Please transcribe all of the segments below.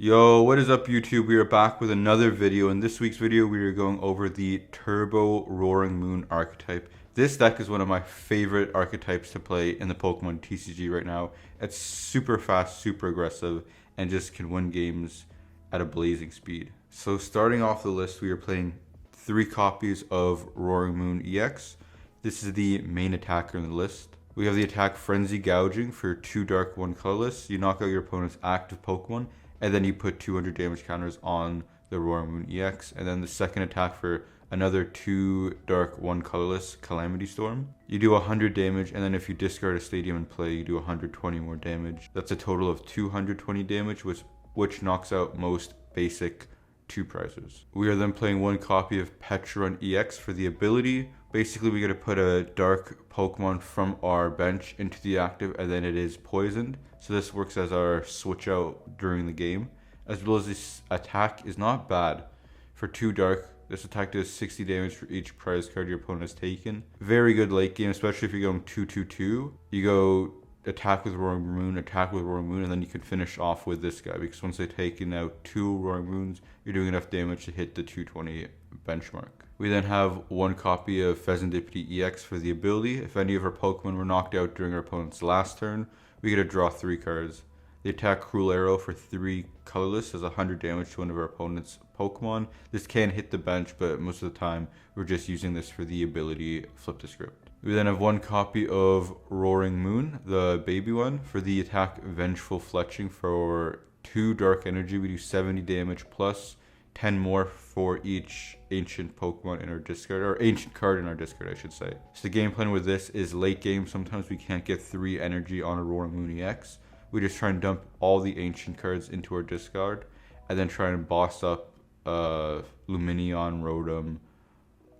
Yo, what is up YouTube? We are back with another video. In this week's video, we are going over the Turbo Roaring Moon archetype. This deck is one of my favorite archetypes to play in the Pokemon TCG right now. It's super fast, super aggressive, and just can win games at a blazing speed. So starting off the list, we are playing 3 copies of Roaring Moon EX. This is the main attacker in the list. We have the attack Frenzy Gouging for 2 dark, 1 colorless. You knock out your opponent's active Pokemon, and then you put 200 damage counters on the Roaring Moon EX. And then the second attack for another 2 dark, 1 colorless Calamity Storm. You do 100 damage, and then if you discard a stadium in play, you do 120 more damage. That's a total of 220 damage, which knocks out most basic 2 prizes. We are then playing 1 copy of Pecharunt EX for the ability. Basically, we got to put a dark Pokemon from our bench into the active, and then it is poisoned. So this works as our switch out during the game. As well as this attack is not bad. For 2 dark, this attack does 60 damage for each prize card your opponent has taken. Very good late game, especially if you're going 2-2-2. You go attack with Roaring Moon, and then you can finish off with this guy, because once they've taken out 2 Roaring Moons, you're doing enough damage to hit the 220 benchmark. We then have 1 copy of Fezandipiti EX for the ability. If any of our Pokemon were knocked out during our opponent's last turn, we get to draw 3 cards. The attack Cruel Arrow for 3 colorless does 100 damage to one of our opponent's Pokemon. This can hit the bench, but most of the time we're just using this for the ability Flip the Script. We then have 1 copy of Roaring Moon, the baby one, for the attack Vengeful Fletching for 2 dark energy. We do 70 damage plus 10 more for each ancient Pokemon in our discard, or ancient card in our discard, I should say. So the game plan with this is late game. Sometimes we can't get 3 energy on a Roaring Moon EX. We just try and dump all the ancient cards into our discard, and then try and boss up Lumineon, Rotom,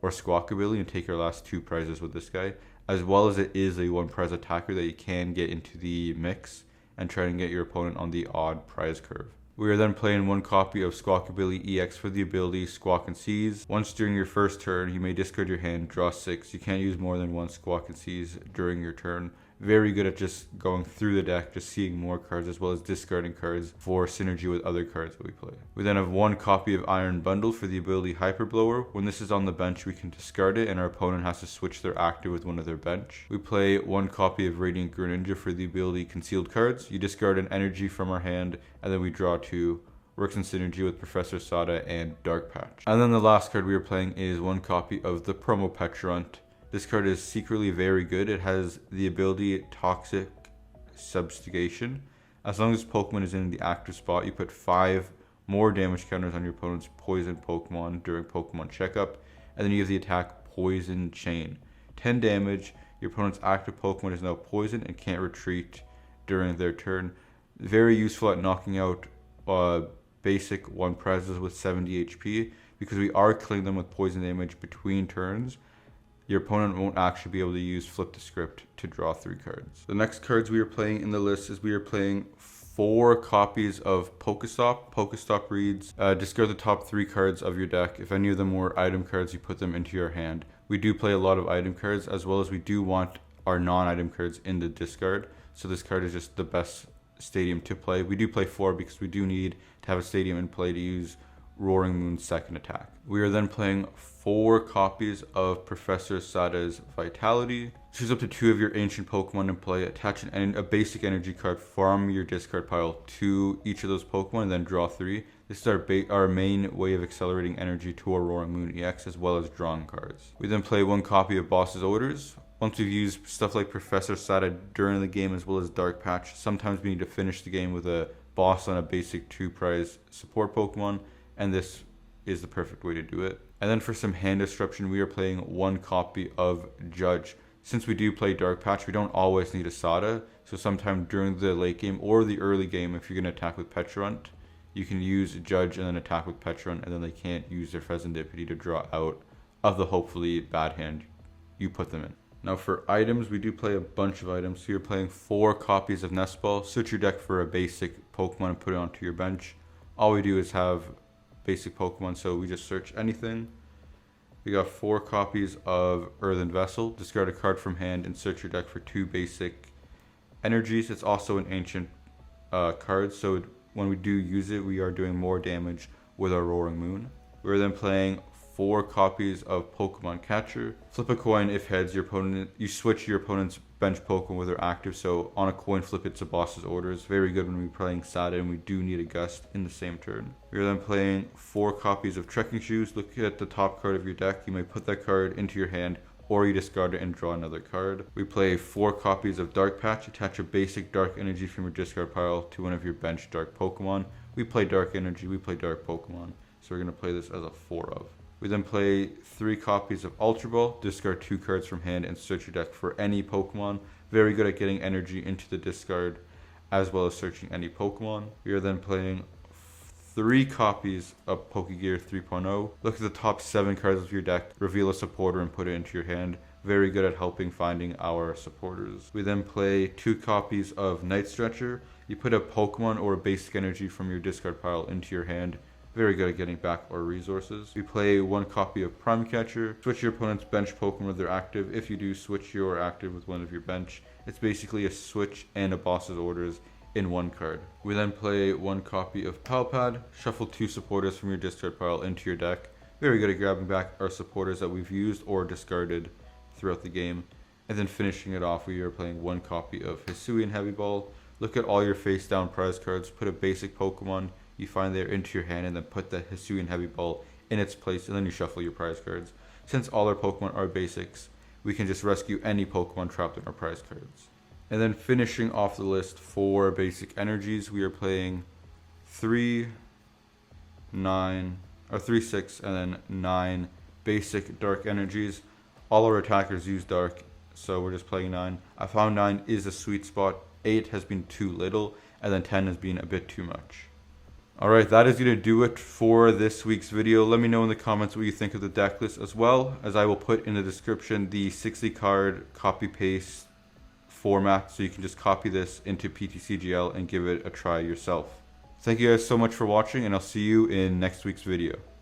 or Squawkabilly, and take our last 2 prizes with this guy. As well as it is a 1 prize attacker that you can get into the mix and try and get your opponent on the odd prize curve. We are then playing 1 copy of Squawkabilly EX for the ability Squawk and Seize. Once during your first turn, you may discard your hand, draw 6. You can't use more than 1 Squawk and Seize during your turn. Very good at just going through the deck, just seeing more cards, as well as discarding cards for synergy with other cards that we play. We then have 1 copy of Iron Bundle for the ability Hyper Blower. When this is on the bench, we can discard it, and our opponent has to switch their active with one of their bench. We play 1 copy of Radiant Greninja for the ability Concealed Cards. You discard an energy from our hand, and then we draw 2. Works in synergy with Professor Sada and Dark Patch. And then the last card we are playing is 1 copy of the promo Pecharunt. This card is secretly very good. It has the ability Toxic Subjugation. As long as Pokemon is in the active spot, you put 5 more damage counters on your opponent's poison Pokemon during Pokemon checkup. And then you have the attack Poison Chain. 10 damage. Your opponent's active Pokemon is now poisoned and can't retreat during their turn. Very useful at knocking out basic 1 prizes with 70 HP, because we are killing them with poison damage between turns. Your opponent won't actually be able to use Flip the Script to draw 3 cards. The next cards we are playing in the list is we are playing 4 copies of PokéStop. PokéStop reads, discard the top 3 cards of your deck. If any of them were item cards, you put them into your hand. We do play a lot of item cards, as well as we do want our non-item cards in the discard. So this card is just the best stadium to play. We do play 4 because we do need to have a stadium in play to use Roaring Moon's second attack. We are then playing 4 copies of Professor Sada's Vitality. Choose up to 2 of your ancient Pokemon in play. Attach a basic energy card from your discard pile to each of those Pokemon, and then draw 3. This is our main way of accelerating energy to our Roaring Moon EX, as well as drawing cards. We then play 1 copy of Boss's Orders. Once we've used stuff like Professor Sada during the game, as well as Dark Patch, sometimes we need to finish the game with a boss on a basic 2 prize support Pokemon, and this is the perfect way to do it. And then for some hand disruption, we are playing 1 copy of Judge. Since we do play Dark Patch, we don't always need a Sada, so sometime during the late game or the early game, if you're going to attack with Pecharunt, you can use Judge and then attack with Pecharunt, and then they can't use their Fezandipiti to draw out of the hopefully bad hand you put them in. Now for items, we do play a bunch of items. So you're playing 4 copies of Nest Ball. Search your deck for a basic Pokemon and put it onto your bench. All we do is have basic Pokemon, so we just search anything. We got 4 copies of Earthen Vessel. Discard a card from hand and search your deck for 2 basic energies. It's also an ancient card, so when we do use it, we are doing more damage with our Roaring Moon. We're then playing 4 copies of Pokemon Catcher. Flip a coin. If heads, you switch your opponent's bench Pokemon with their active. So on a coin flip, it's a boss's orders. Very good when we're playing Sada and we do need a gust in the same turn. We're then playing 4 copies of Trekking Shoes. Look at the top card of your deck. You may put that card into your hand, or you discard it and draw another card. We play 4 copies of Dark Patch. Attach a basic Dark Energy from your discard pile to one of your bench Dark Pokemon. We play Dark Energy, we play Dark Pokemon. So we're going to play this as a 4 of. We then play 3 copies of Ultra Ball. Discard 2 cards from hand and search your deck for any Pokemon. Very good at getting energy into the discard, as well as searching any Pokemon. We are then playing 3 copies of Pokégear 3.0. Look at the top 7 cards of your deck, reveal a supporter and put it into your hand. Very good at helping finding our supporters. We then play 2 copies of Night Stretcher. You put a Pokemon or a basic energy from your discard pile into your hand. Very good at getting back our resources. We play 1 copy of Prime Catcher. Switch your opponent's bench Pokemon with their active. If you do, switch your active with one of your bench. It's basically a switch and a boss's orders in 1 card. We then play 1 copy of Pal Pad. Shuffle 2 supporters from your discard pile into your deck. Very good at grabbing back our supporters that we've used or discarded throughout the game. And then finishing it off, we are playing 1 copy of Hisuian Heavy Ball. Look at all your face down prize cards. Put a basic Pokemon you find there into your hand and then put the Hisuian Heavy Ball in its place, and then you shuffle your prize cards. Since all our Pokemon are basics, we can just rescue any Pokemon trapped in our prize cards. And then finishing off the list for basic energies, we are playing 3, 6, and then 9 basic dark energies. All our attackers use dark, so we're just playing 9. I found 9 is a sweet spot. 8 has been too little, and then 10 has been a bit too much. Alright, that is going to do it for this week's video. Let me know in the comments what you think of the deck list, as well as I will put in the description the 60 card copy paste format, so you can just copy this into PTCGL and give it a try yourself. Thank you guys so much for watching, and I'll see you in next week's video.